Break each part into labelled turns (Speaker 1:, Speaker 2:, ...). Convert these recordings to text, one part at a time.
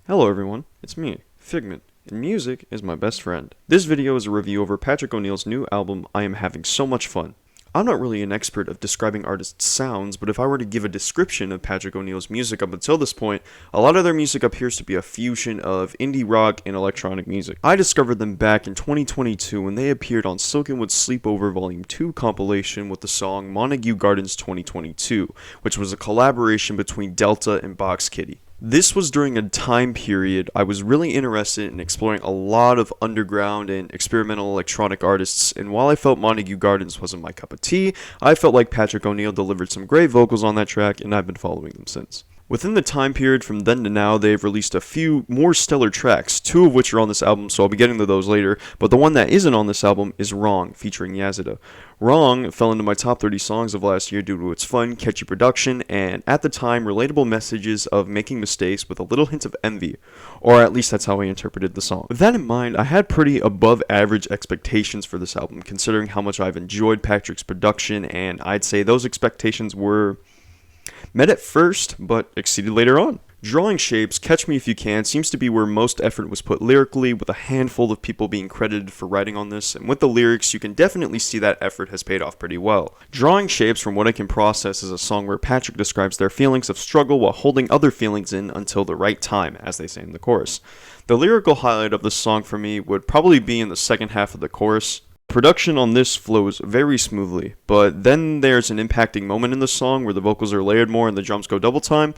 Speaker 1: Hello everyone, it's me, Figment, and music is my best friend. This video is a review over Patrick O'Neill's new album, I Am Having So Much Fun. I'm not really an expert of describing artists' sounds, but if I were to give a description of Patrick O'Neill's music up until this point, a lot of their music appears to be a fusion of indie rock and electronic music. I discovered them back in 2022 when they appeared on Silkenwood's Sleepover Volume 2 compilation with the song Montague Gardens 2022, which was a collaboration between Delta and Box Kitty. This was during a time period I was really interested in exploring a lot of underground and experimental electronic artists, and while I felt Montague Gardens wasn't my cup of tea, I felt like Patrick O'Neill delivered some great vocals on that track, and I've been following them since. Within the time period from then to now, they've released a few more stellar tracks, two of which are on this album, so I'll be getting to those later, but the one that isn't on this album is Wrong, featuring Yazida. Wrong fell into my top 30 songs of last year due to its fun, catchy production, and at the time, relatable messages of making mistakes with a little hint of envy, or at least that's how I interpreted the song. With that in mind, I had pretty above average expectations for this album, considering how much I've enjoyed Patrick's production, and I'd say those expectations were met at first, but exceeded later on. Drawing Shapes, Catch Me If You Can seems to be where most effort was put lyrically, with a handful of people being credited for writing on this, and with the lyrics you can definitely see that effort has paid off pretty well. Drawing Shapes, from what I can process, is a song where Patrick describes their feelings of struggle while holding other feelings in until the right time, as they say in the chorus. The lyrical highlight of this song for me would probably be in the second half of the chorus. Production on this flows very smoothly, but then there's an impacting moment in the song where the vocals are layered more and the drums go double time.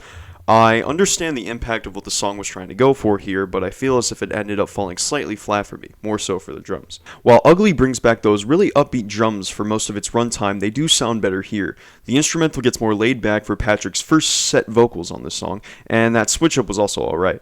Speaker 1: I understand the impact of what the song was trying to go for here, but I feel as if it ended up falling slightly flat for me, more so for the drums. While Ugly brings back those really upbeat drums for most of its runtime, they do sound better here. The instrumental gets more laid back for Patrick's first set vocals on this song, and that switch up was also alright.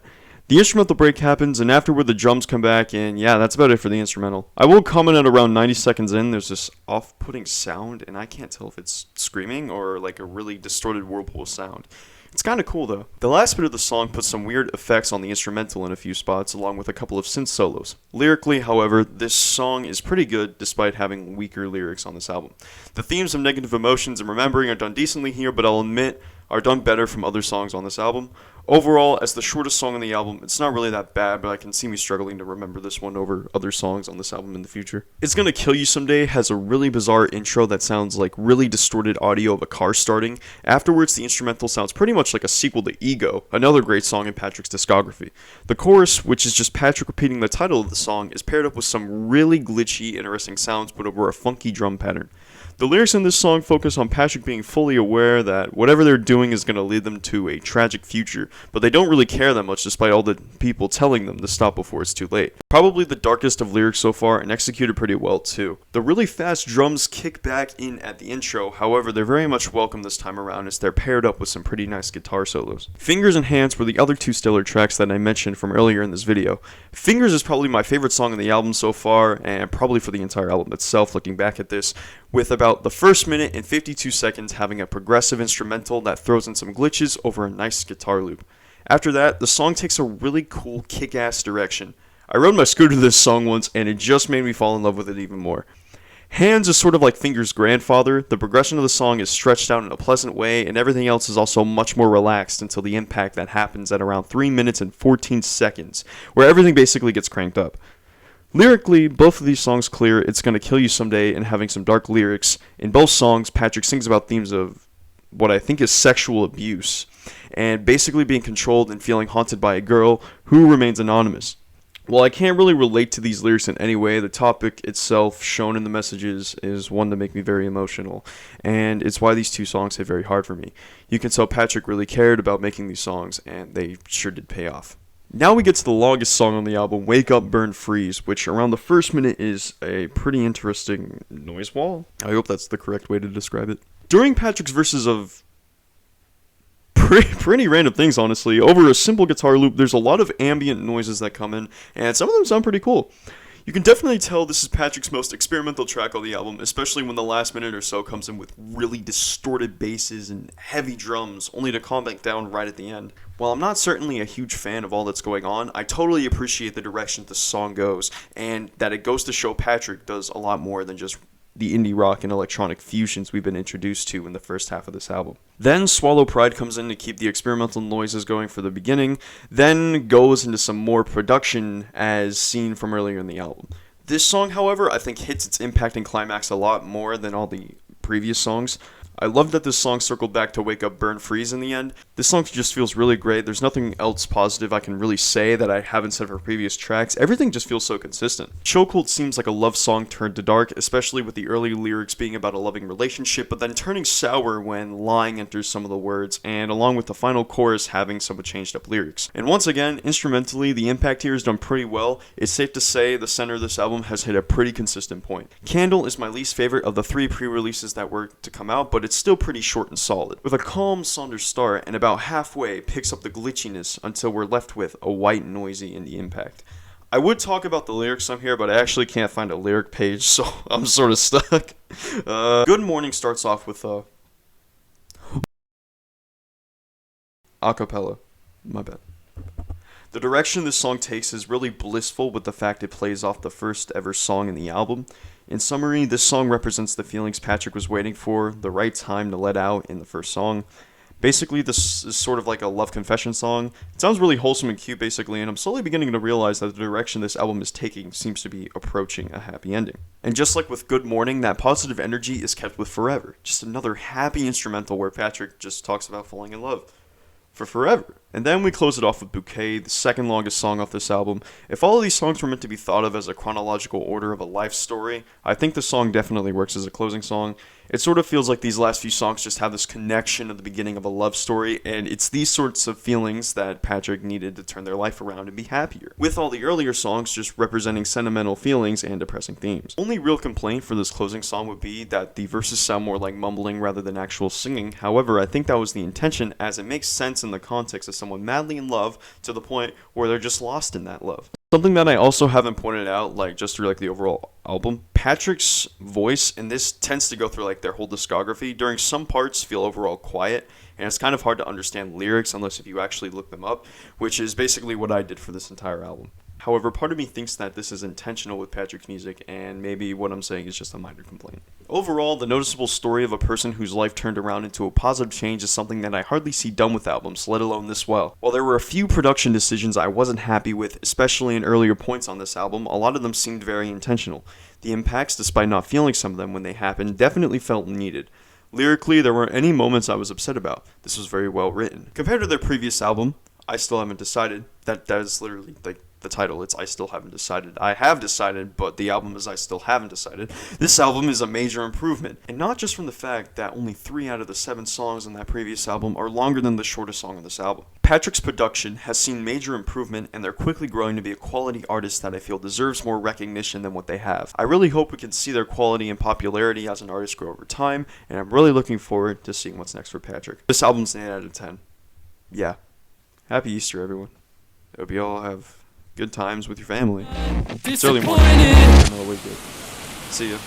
Speaker 1: The instrumental break happens, and afterward the drums come back, and yeah, that's about it for the instrumental. I will comment at around 90 seconds in, there's this off-putting sound, and I can't tell if it's screaming or like a really distorted whirlpool sound. It's kinda cool though. The last bit of the song puts some weird effects on the instrumental in a few spots, along with a couple of synth solos. Lyrically, however, this song is pretty good despite having weaker lyrics on this album. The themes of negative emotions and remembering are done decently here, but I'll admit, are done better from other songs on this album. Overall, as the shortest song on the album, it's not really that bad, but I can see me struggling to remember this one over other songs on this album in the future. It's Gonna Kill You Someday has a really bizarre intro that sounds like really distorted audio of a car starting. Afterwards, the instrumental sounds pretty much like a sequel to Ego, another great song in Patrick's discography. The chorus, which is just Patrick repeating the title of the song, is paired up with some really glitchy, interesting sounds put over a funky drum pattern. The lyrics in this song focus on Patrick being fully aware that whatever they're doing is going to lead them to a tragic future, but they don't really care that much despite all the people telling them to stop before it's too late. Probably the darkest of lyrics so far, and executed pretty well too. The really fast drums kick back in at the intro, however they're very much welcome this time around as they're paired up with some pretty nice guitar solos. Fingers and Hands were the other two stellar tracks that I mentioned from earlier in this video. Fingers is probably my favorite song on the album so far, and probably for the entire album itself looking back at this, with about the first minute and 52 seconds having a progressive instrumental that throws in some glitches over a nice guitar loop. After that, the song takes a really cool kick-ass direction. I rode my scooter to this song once and it just made me fall in love with it even more. Hands is sort of like Fingers' grandfather. The progression of the song is stretched out in a pleasant way, and everything else is also much more relaxed until the impact that happens at around 3 minutes and 14 seconds, where everything basically gets cranked up. Lyrically, both of these songs clear It's Gonna Kill You Someday and having some dark lyrics. In both songs, Patrick sings about themes of what I think is sexual abuse, and basically being controlled and feeling haunted by a girl who remains anonymous. While I can't really relate to these lyrics in any way, the topic itself shown in the messages is one to make me very emotional, and it's why these two songs hit very hard for me. You can tell Patrick really cared about making these songs, and they sure did pay off. Now we get to the longest song on the album, Wake Up, Burn, Freeze, which around the first minute is a pretty interesting noise wall. I hope that's the correct way to describe it. During Patrick's verses of pretty random things, honestly, over a simple guitar loop, there's a lot of ambient noises that come in, and some of them sound pretty cool. You can definitely tell this is Patrick's most experimental track on the album, especially when the last minute or so comes in with really distorted basses and heavy drums, only to calm back down right at the end. While I'm not certainly a huge fan of all that's going on, I totally appreciate the direction the song goes, and that it goes to show Patrick does a lot more than just the indie rock and electronic fusions we've been introduced to in the first half of this album. Then Swallow Pride comes in to keep the experimental noises going for the beginning, then goes into some more production as seen from earlier in the album. This song, however, I think hits its impact and climax a lot more than all the previous songs. I love that this song circled back to Wake Up, Burn, Freeze in the end. This song just feels really great. There's nothing else positive I can really say that I haven't said for previous tracks. Everything just feels so consistent. Chokehold seems like a love song turned to dark, especially with the early lyrics being about a loving relationship, but then turning sour when lying enters some of the words, and along with the final chorus having some changed up lyrics. And once again, instrumentally, the impact here is done pretty well. It's safe to say the center of this album has hit a pretty consistent point. Candle is my least favorite of the 3 pre-releases that were to come out, but it's still pretty short and solid. With a calm, sonder start, and about halfway picks up the glitchiness until we're left with a white, noisy indie impact. I would talk about the lyrics on here, but I actually can't find a lyric page, so I'm sort of stuck. Good Morning starts off with a cappella. My bad. The direction this song takes is really blissful with the fact it plays off the first ever song in the album. In summary, this song represents the feelings Patrick was waiting for, the right time to let out in the first song. Basically, this is sort of like a love confession song. It sounds really wholesome and cute, basically, and I'm slowly beginning to realize that the direction this album is taking seems to be approaching a happy ending. And just like with Good Morning, that positive energy is kept with Forever. Just another happy instrumental where Patrick just talks about falling in love. For forever. And then we close it off with Bouquet, the second longest song off this album. If all of these songs were meant to be thought of as a chronological order of a life story, I think the song definitely works as a closing song. It sort of feels like these last few songs just have this connection at the beginning of a love story, and it's these sorts of feelings that Patrick needed to turn their life around and be happier, with all the earlier songs just representing sentimental feelings and depressing themes. Only real complaint for this closing song would be that the verses sound more like mumbling rather than actual singing. However, I think that was the intention, as it makes sense in the context of someone madly in love to the point where they're just lost in that love. Something that I also haven't pointed out, like just through like the overall album, Patrick's voice, and this tends to go through like their whole discography, during some parts feel overall quiet, and it's kind of hard to understand lyrics unless if you actually look them up, which is basically what I did for this entire album. However, part of me thinks that this is intentional with Patrick's music, and maybe what I'm saying is just a minor complaint. Overall, the noticeable story of a person whose life turned around into a positive change is something that I hardly see done with albums, let alone this well. While there were a few production decisions I wasn't happy with, especially in earlier points on this album, a lot of them seemed very intentional. The impacts, despite not feeling some of them when they happened, definitely felt needed. Lyrically, there weren't any moments I was upset about. This was very well written. Compared to their previous album, I Still Haven't Decided, that is literally like the title, it's I Still Haven't Decided. I have decided, but the album is I Still Haven't Decided. This album is a major improvement, and not just from the fact that only 3 out of the 7 songs on that previous album are longer than the shortest song on this album. Patrick's production has seen major improvement, and they're quickly growing to be a quality artist that I feel deserves more recognition than what they have. I really hope we can see their quality and popularity as an artist grow over time, and I'm really looking forward to seeing what's next for Patrick. This album's an 8 out of 10. Yeah. Happy Easter, everyone. I hope you all have good times with your family. It's early morning. Another week. See ya.